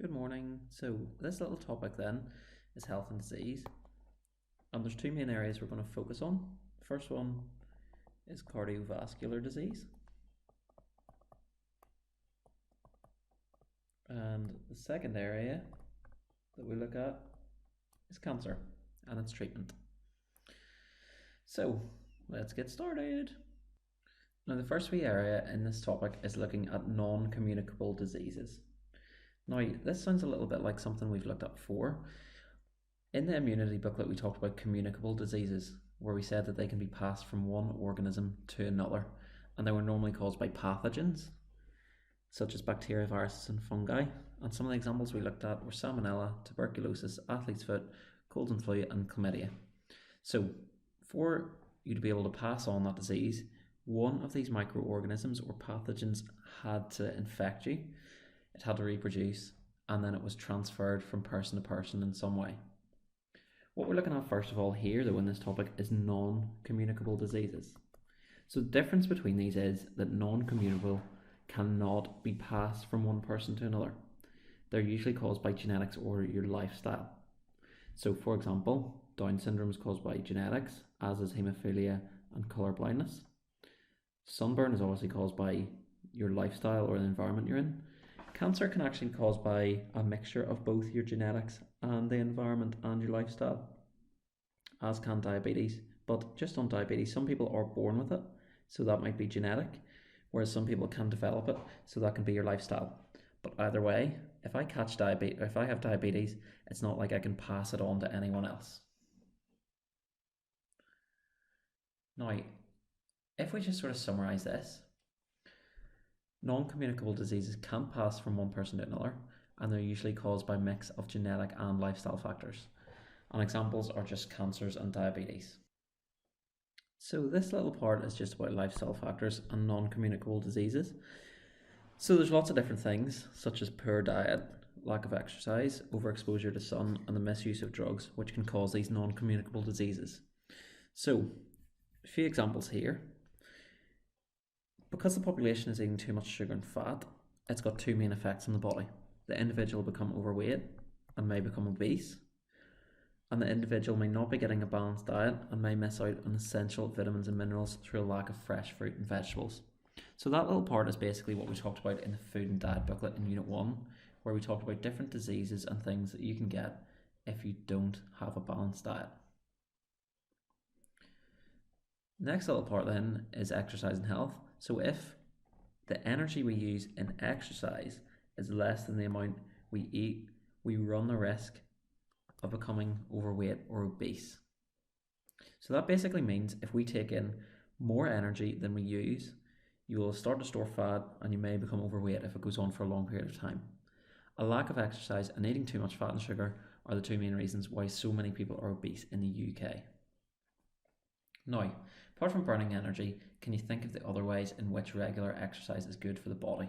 Good morning. So this little topic then is health and disease, and there's two main areas we're going to focus on. The first one is cardiovascular disease, and the second area that we look at is cancer and its treatment. So let's get started. Now the first wee area in this topic is looking at non-communicable diseases. Now this sounds a little bit like something we've looked at before. In the immunity booklet, we talked about communicable diseases, where we said that they can be passed from one organism to another, and they were normally caused by pathogens, such as bacteria, viruses, and fungi. And some of the examples we looked at were salmonella, tuberculosis, athlete's foot, cold and flu, and chlamydia. So, for you to be able to pass on that disease, one of these microorganisms or pathogens had to infect you, it had to reproduce, and then it was transferred from person to person in some way. What we're looking at first of all here though in this topic is non-communicable diseases. So the difference between these is that non-communicable cannot be passed from one person to another. They're usually caused by genetics or your lifestyle. So for example, Down syndrome is caused by genetics, as is haemophilia and colour blindness. Sunburn is obviously caused by your lifestyle or the environment you're in. Cancer can actually be caused by a mixture of both your genetics and the environment and your lifestyle, as can diabetes. But just on diabetes, some people are born with it, so that might be genetic, whereas some people can develop it, so that can be your lifestyle. But either way, if I have diabetes, it's not like I can pass it on to anyone else. Now, if we just sort of summarize this, non-communicable diseases can pass from one person to another, and they're usually caused by a mix of genetic and lifestyle factors. And examples are just cancers and diabetes. So this little part is just about lifestyle factors and non-communicable diseases. So there's lots of different things, such as poor diet, lack of exercise, overexposure to sun, and the misuse of drugs, which can cause these non-communicable diseases. So, a few examples here. Because the population is eating too much sugar and fat, it's got two main effects on the body. The individual will become overweight and may become obese, and the individual may not be getting a balanced diet and may miss out on essential vitamins and minerals through a lack of fresh fruit and vegetables. So that little part is basically what we talked about in the food and diet booklet in Unit 1, where we talked about different diseases and things that you can get if you don't have a balanced diet. Next little part then is exercise and health. So if the energy we use in exercise is less than the amount we eat, we run the risk of becoming overweight or obese. So that basically means if we take in more energy than we use, you will start to store fat and you may become overweight if it goes on for a long period of time. A lack of exercise and eating too much fat and sugar are the two main reasons why so many people are obese in the UK. Now, apart from burning energy, can you think of the other ways in which regular exercise is good for the body?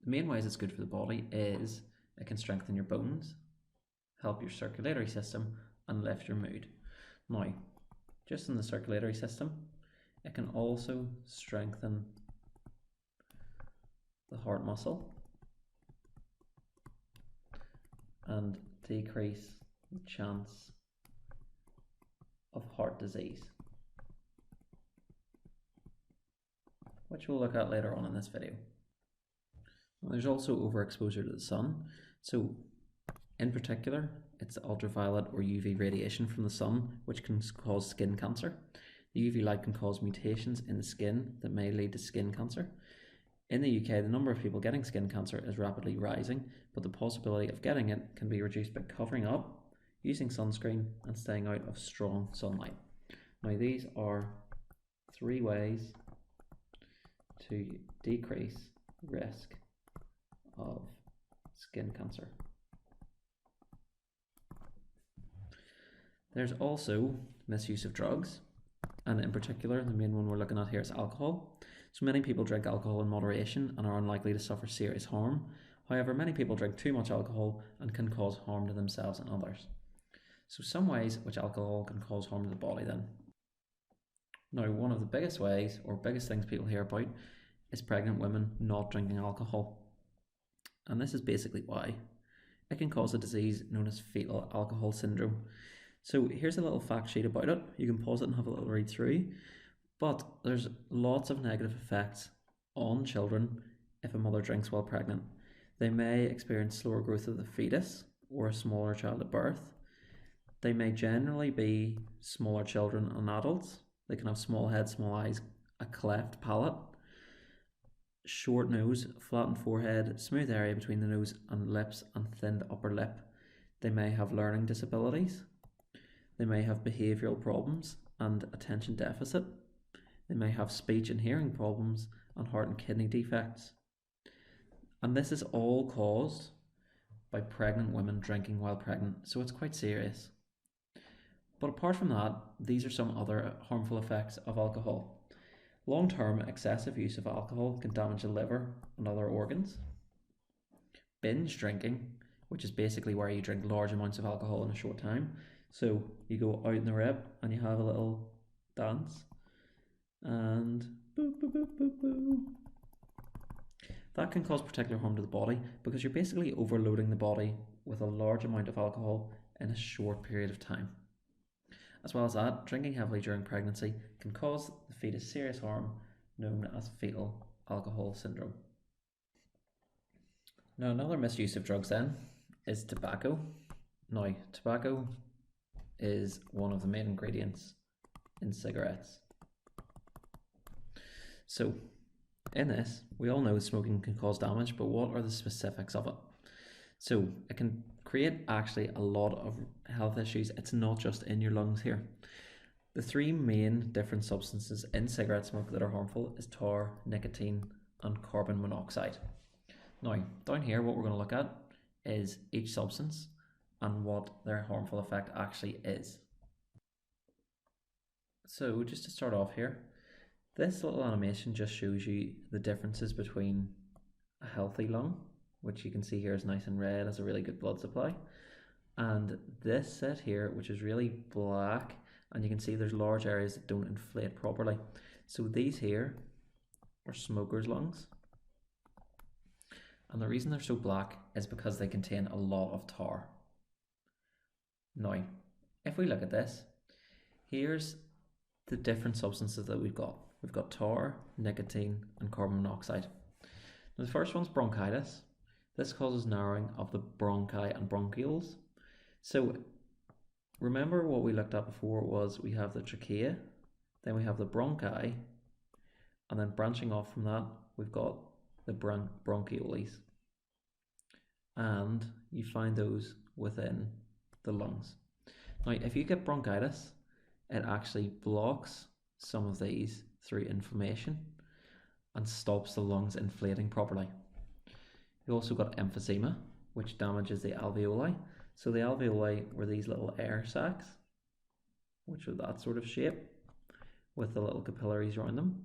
The main ways it's good for the body is it can strengthen your bones, help your circulatory system, and lift your mood. Now, just in the circulatory system, it can also strengthen the heart muscle and decrease the chance of heart disease, which we'll look at later on in this video. There's also overexposure to the sun. So in particular, it's the ultraviolet or UV radiation from the sun, which can cause skin cancer. The UV light can cause mutations in the skin that may lead to skin cancer. In the UK, the number of people getting skin cancer is rapidly rising, but the possibility of getting it can be reduced by covering up, using sunscreen, and staying out of strong sunlight. Now, these are 3 ways to decrease the risk of skin cancer. There's also misuse of drugs, and in particular, the main one we're looking at here is alcohol. So many people drink alcohol in moderation and are unlikely to suffer serious harm. However, many people drink too much alcohol and can cause harm to themselves and others. So some ways which alcohol can cause harm to the body then. Now, one of the biggest ways or biggest things people hear about is pregnant women not drinking alcohol. And this is basically why. It can cause a disease known as fetal alcohol syndrome. So here's a little fact sheet about it. You can pause it and have a little read through. But there's lots of negative effects on children if a mother drinks while pregnant. They may experience slower growth of the fetus or a smaller child at birth. They may generally be smaller children and adults. They can have small heads, small eyes, a cleft palate, short nose, flattened forehead, smooth area between the nose and lips, and thinned upper lip. They may have learning disabilities. They may have behavioural problems and attention deficit. They may have speech and hearing problems and heart and kidney defects. And this is all caused by pregnant women drinking while pregnant, so it's quite serious. But apart from that, these are some other harmful effects of alcohol. Long-term excessive use of alcohol can damage the liver and other organs. Binge drinking, which is basically where you drink large amounts of alcohol in a short time. So you go out in the rib and you have a little dance and boo, boo, boo, boo, boo. That can cause particular harm to the body because you're basically overloading the body with a large amount of alcohol in a short period of time. As well as that, drinking heavily during pregnancy can cause the fetus serious harm known as fetal alcohol syndrome. Now, another misuse of drugs then is tobacco. Now, tobacco is one of the main ingredients in cigarettes. So, in this, we all know smoking can cause damage, but what are the specifics of it? So, it can create actually a lot of health issues. It's not just in your lungs here. The three main different substances in cigarette smoke that are harmful is tar, nicotine, and carbon monoxide. Now, down here, what we're going to look at is each substance and what their harmful effect actually is. So, just to start off here, this little animation just shows you the differences between a healthy lung, which you can see here is nice and red, has a really good blood supply, and this set here, which is really black, and you can see there's large areas that don't inflate properly. So these here are smokers' lungs, and the reason they're so black is because they contain a lot of tar. Now, if we look at this, here's the different substances that we've got. We've got tar, nicotine, and carbon monoxide. Now, the first one's bronchitis. This causes narrowing of the bronchi and bronchioles. So remember what we looked at before was we have the trachea, then we have the bronchi, and then branching off from that, we've got the bronchioles. And you find those within the lungs. Now, if you get bronchitis, it actually blocks some of these through inflammation and stops the lungs inflating properly. You also got emphysema, which damages the alveoli. So the alveoli were these little air sacs, which are that sort of shape with the little capillaries around them.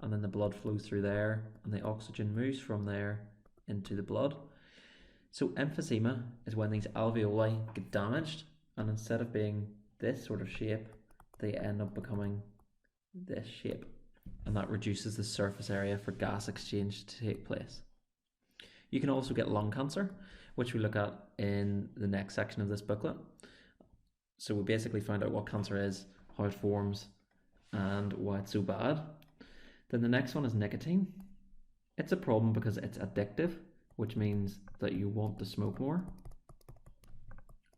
And then the blood flows through there and the oxygen moves from there into the blood. So emphysema is when these alveoli get damaged, and instead of being this sort of shape, they end up becoming this shape, and that reduces the surface area for gas exchange to take place. You can also get lung cancer, which we look at in the next section of this booklet. So we basically find out what cancer is, how it forms, and why it's so bad. Then the next one is nicotine. It's a problem because it's addictive, which means that you want to smoke more.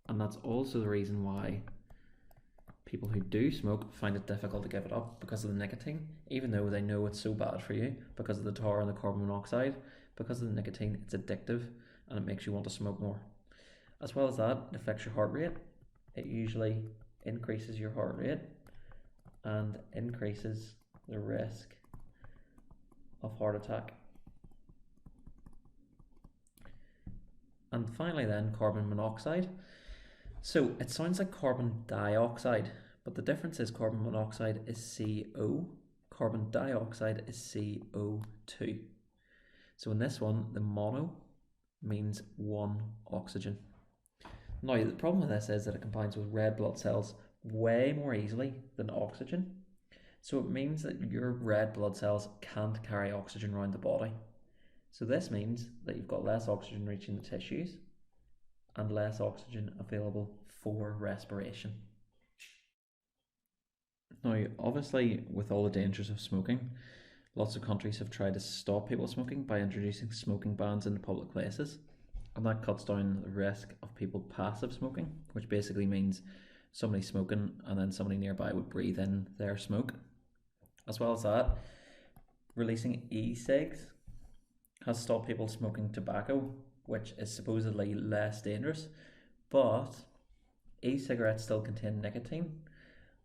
And that's also the reason why people who do smoke find it difficult to give it up because of the nicotine, even though they know it's so bad for you because of the tar and the carbon monoxide. Because of the nicotine, it's addictive and it makes you want to smoke more. As well as that, it affects your heart rate. It usually increases your heart rate and increases the risk of heart attack. And finally then, carbon monoxide. So it sounds like carbon dioxide, but the difference is carbon monoxide is CO, carbon dioxide is CO2. So in this one, the mono means one oxygen. Now, the problem with this is that it combines with red blood cells way more easily than oxygen. So it means that your red blood cells can't carry oxygen around the body. So this means that you've got less oxygen reaching the tissues and less oxygen available for respiration. Now, obviously, with all the dangers of smoking, lots of countries have tried to stop people smoking by introducing smoking bans into public places. And that cuts down the risk of people passive smoking, which basically means somebody smoking and then somebody nearby would breathe in their smoke. As well as that, releasing e-cigs has stopped people smoking tobacco, which is supposedly less dangerous, but e-cigarettes still contain nicotine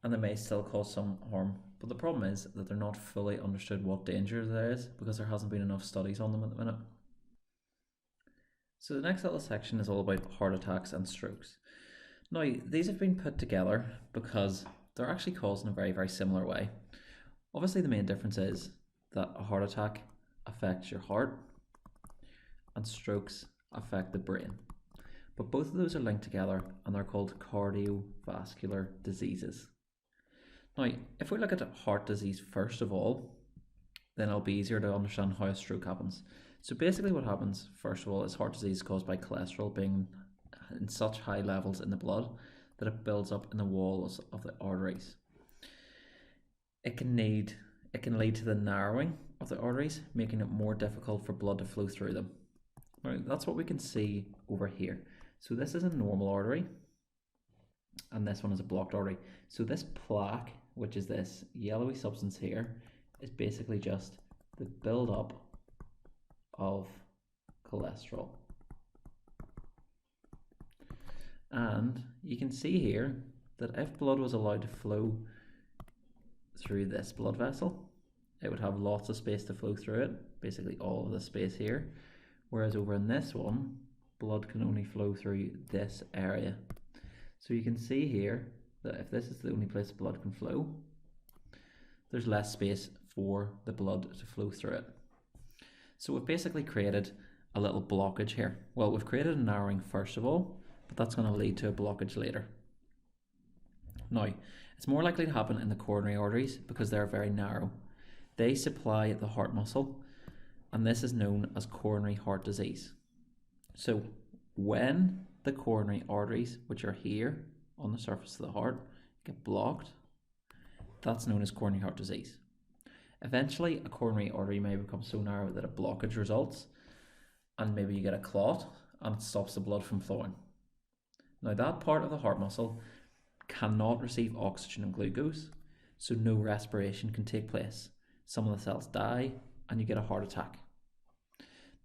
and they may still cause some harm. But the problem is that they're not fully understood what danger there is because there hasn't been enough studies on them at the minute. So the next little section is all about heart attacks and strokes. Now, these have been put together because they're actually caused in a very, very similar way. Obviously, the main difference is that a heart attack affects your heart and strokes affect the brain. But both of those are linked together and they're called cardiovascular diseases. Now, if we look at heart disease first of all, then it'll be easier to understand how a stroke happens. So basically what happens, first of all, is heart disease caused by cholesterol being in such high levels in the blood that it builds up in the walls of the arteries. It can lead to the narrowing of the arteries, making it more difficult for blood to flow through them. Now, that's what we can see over here. So this is a normal artery, and this one is a blocked artery. So this plaque, which is this yellowy substance here, is basically just the build-up of cholesterol. And you can see here that if blood was allowed to flow through this blood vessel, it would have lots of space to flow through it, basically all of the space here. Whereas over in this one, blood can only flow through this area. So you can see here that if this is the only place blood can flow, there's less space for the blood to flow through it. So we've basically created a little blockage here. Well, we've created a narrowing first of all, but that's going to lead to a blockage later. Now, it's more likely to happen in the coronary arteries because they're very narrow. They supply the heart muscle, and this is known as coronary heart disease. So when the coronary arteries, which are here on the surface of the heart, get blocked, that's known as coronary heart disease. Eventually, a coronary artery may become so narrow that a blockage results, and maybe you get a clot, and it stops the blood from flowing. Now, that part of the heart muscle cannot receive oxygen and glucose, so no respiration can take place. Some of the cells die, and you get a heart attack.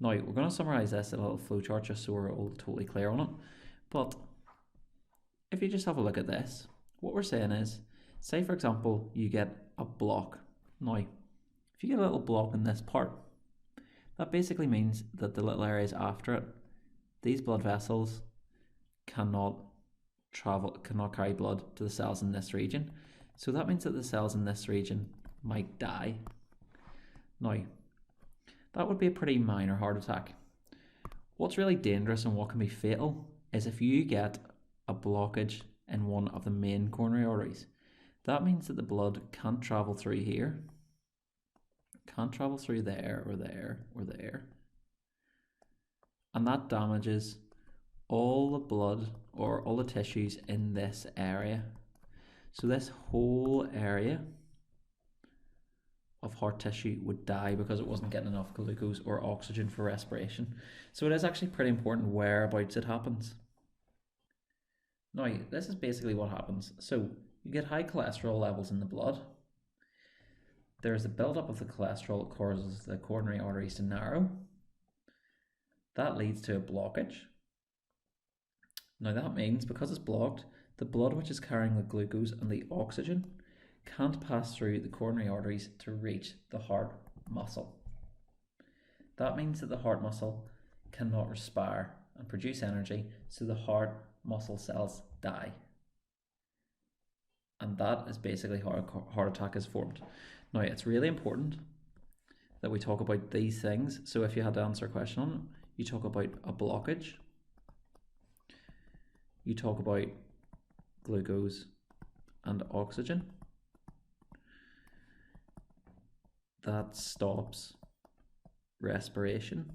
Now, we're going to summarise this in a little flowchart just so we're all totally clear on it. But if you just have a look at this, what we're saying is, say for example, you get a block. Now, if you get a little block in this part, that basically means that the little areas after it, these blood vessels cannot carry blood to the cells in this region. So that means that the cells in this region might die. Now, that would be a pretty minor heart attack. What's really dangerous and what can be fatal is if you get a blockage in one of the main coronary arteries. That means that the blood can't travel through here, can't travel through there or there or there, and that damages all the blood or all the tissues in this area. So this whole area of heart tissue would die because it wasn't getting enough glucose or oxygen for respiration. So it is actually pretty important whereabouts it happens. Now, this is basically what happens. So you get high cholesterol levels in the blood. There's a buildup of the cholesterol that causes the coronary arteries to narrow. That leads to a blockage. Now that means because it's blocked, the blood which is carrying the glucose and the oxygen can't pass through the coronary arteries to reach the heart muscle. That means that the heart muscle cannot respire and produce energy, so the heart muscle cells die. And that is basically how a heart attack is formed. Now, it's really important that we talk about these things. So if you had to answer a question on it, you talk about a blockage, you talk about glucose and oxygen, that stops respiration.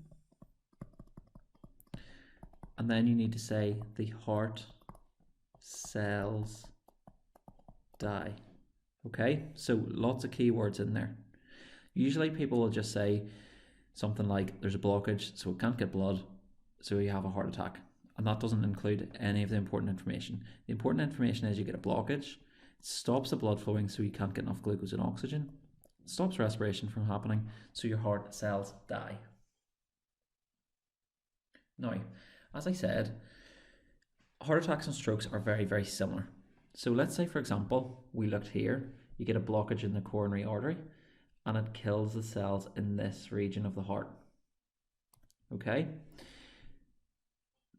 And then you need to say the heart cells die. Okay, so lots of keywords in there. Usually people will just say something like there's a blockage, so it can't get blood, so you have a heart attack. And that doesn't include any of the important information. The important information is you get a blockage, it stops the blood flowing so you can't get enough glucose and oxygen, it stops respiration from happening, so your heart cells die. Now, as I said, heart attacks and strokes are very, very similar. So let's say, for example, we looked here, you get a blockage in the coronary artery and it kills the cells in this region of the heart. Okay?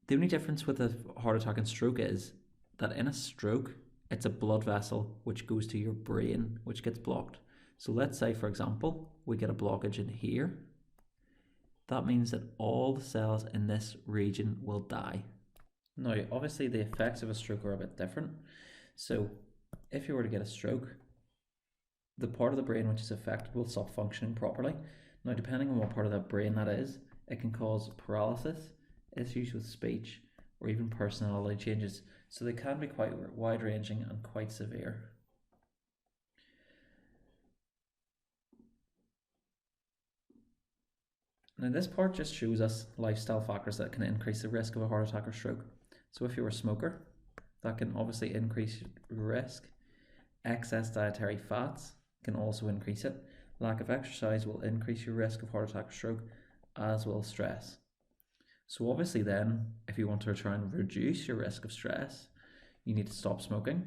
The only difference with a heart attack and stroke is that in a stroke, it's a blood vessel which goes to your brain, which gets blocked. So let's say, for example, we get a blockage in here. That means that all the cells in this region will die. Now, obviously the effects of a stroke are a bit different. So if you were to get a stroke, the part of the brain which is affected will stop functioning properly. Now, depending on what part of the brain that is, it can cause paralysis, issues with speech, or even personality changes. So they can be quite wide-ranging and quite severe. Now, this part just shows us lifestyle factors that can increase the risk of a heart attack or stroke. So if you're a smoker, that can obviously increase risk. Excess dietary fats can also increase it. Lack of exercise will increase your risk of heart attack or stroke, as will stress. So obviously then, if you want to try and reduce your risk of stress, you need to stop smoking,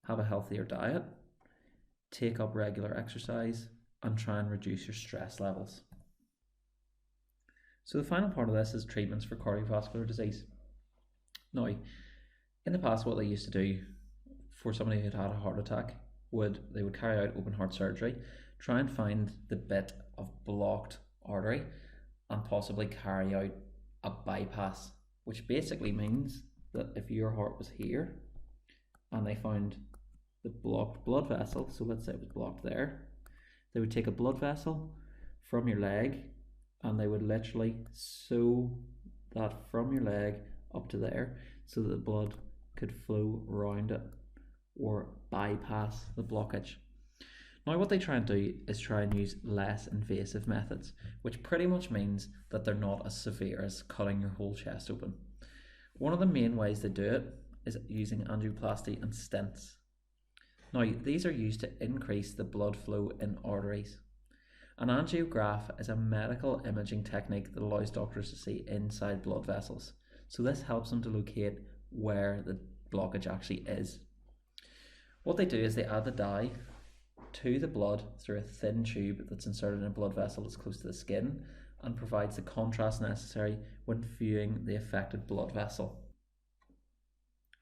have a healthier diet, take up regular exercise, and try and reduce your stress levels. So the final part of this is treatments for cardiovascular disease. Now, in the past, what they used to do for somebody who had had a heart attack, they would carry out open heart surgery, try and find the bit of blocked artery, and possibly carry out a bypass, which basically means that if your heart was here and they found the blocked blood vessel, so let's say it was blocked there, they would take a blood vessel from your leg and they would literally sew that from your leg up to there so that the blood could flow around it or bypass the blockage. Now, what they try and do is try and use less invasive methods, which pretty much means that they're not as severe as cutting your whole chest open. One of the main ways they do it is using angioplasty and stents. Now, these are used to increase the blood flow in arteries. An angiograph is a medical imaging technique that allows doctors to see inside blood vessels. So this helps them to locate where the blockage actually is. What they do is they add the dye to the blood through a thin tube that's inserted in a blood vessel that's close to the skin and provides the contrast necessary when viewing the affected blood vessel.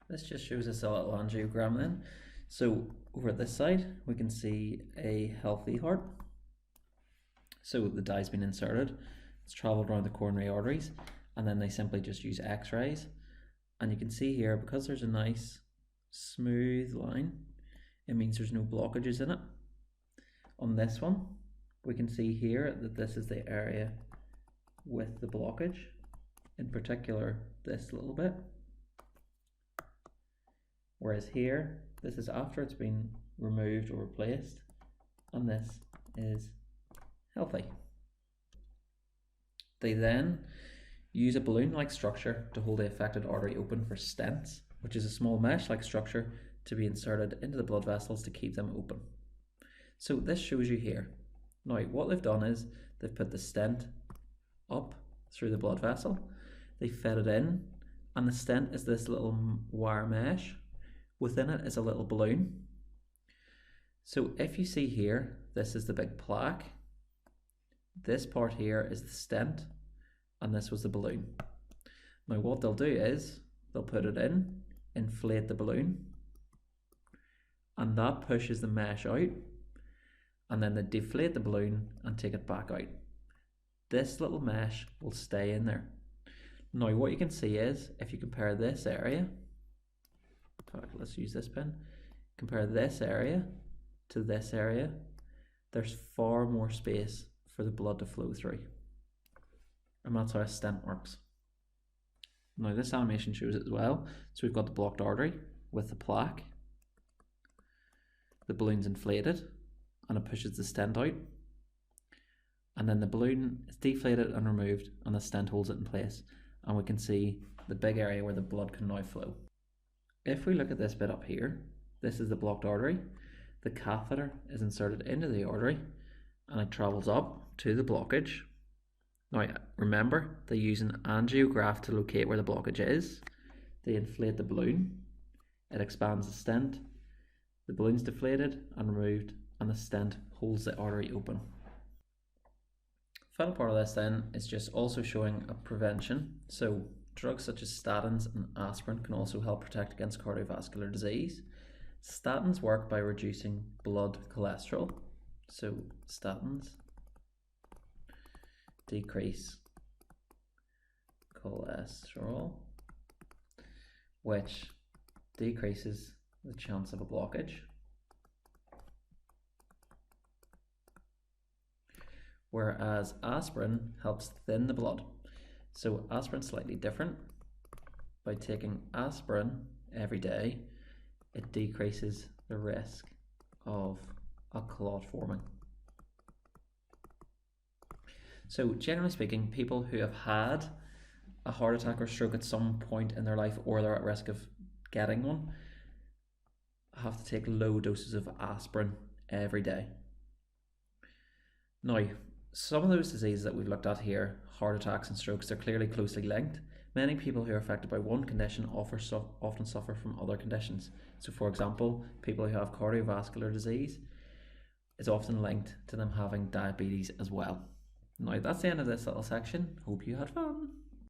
This just shows us a little angiogram then. So over at this side we can see a healthy heart. So the dye's been inserted, it's travelled around the coronary arteries, and then they simply just use x-rays. And you can see here, because there's a nice smooth line, it means there's no blockages in it. On this one, we can see here that this is the area with the blockage, in particular this little bit. Whereas here, this is after it's been removed or replaced, and this is healthy. They then use a balloon-like structure to hold the affected artery open for stents, which is a small mesh-like structure to be inserted into the blood vessels to keep them open. So this shows you here. Now, what they've done is they've put the stent up through the blood vessel, they fed it in, and the stent is this little wire mesh. Within it is a little balloon. So if you see here, this is the big plaque. This part here is the stent, and this was the balloon. Now what they'll do is they'll put it in, inflate the balloon, and that pushes the mesh out, and then they deflate the balloon and take it back out. This little mesh will stay in there. Now what you can see is, if you compare this area, in fact let's use this pen, compare this area to this area, there's far more space for the blood to flow through. And that's how a stent works. Now this animation shows it as well. So we've got the blocked artery with the plaque. The balloon's inflated and it pushes the stent out. And then the balloon is deflated and removed and the stent holds it in place. And we can see the big area where the blood can now flow. If we look at this bit up here, this is the blocked artery. The catheter is inserted into the artery and it travels up to the blockage. Now remember, they use an angiograph to locate where the blockage is. They inflate the balloon, it expands the stent, the balloon's deflated and removed, and the stent holds the artery open. Final part of this then is just also showing a prevention. So drugs such as statins and aspirin can also help protect against cardiovascular disease. Statins work by reducing blood cholesterol. So statins decrease cholesterol, which decreases the chance of a blockage. Whereas aspirin helps thin the blood. So aspirin's slightly different. By taking aspirin every day, it decreases the risk of a clot forming. So generally speaking, people who have had a heart attack or stroke at some point in their life, or they're at risk of getting one, have to take low doses of aspirin every day. Now, some of those diseases that we've looked at here, heart attacks and strokes, they're clearly closely linked. Many people who are affected by one condition often suffer from other conditions. So for example, people who have cardiovascular disease is often linked to them having diabetes as well. Now that's the end of this little section. Hope you had fun.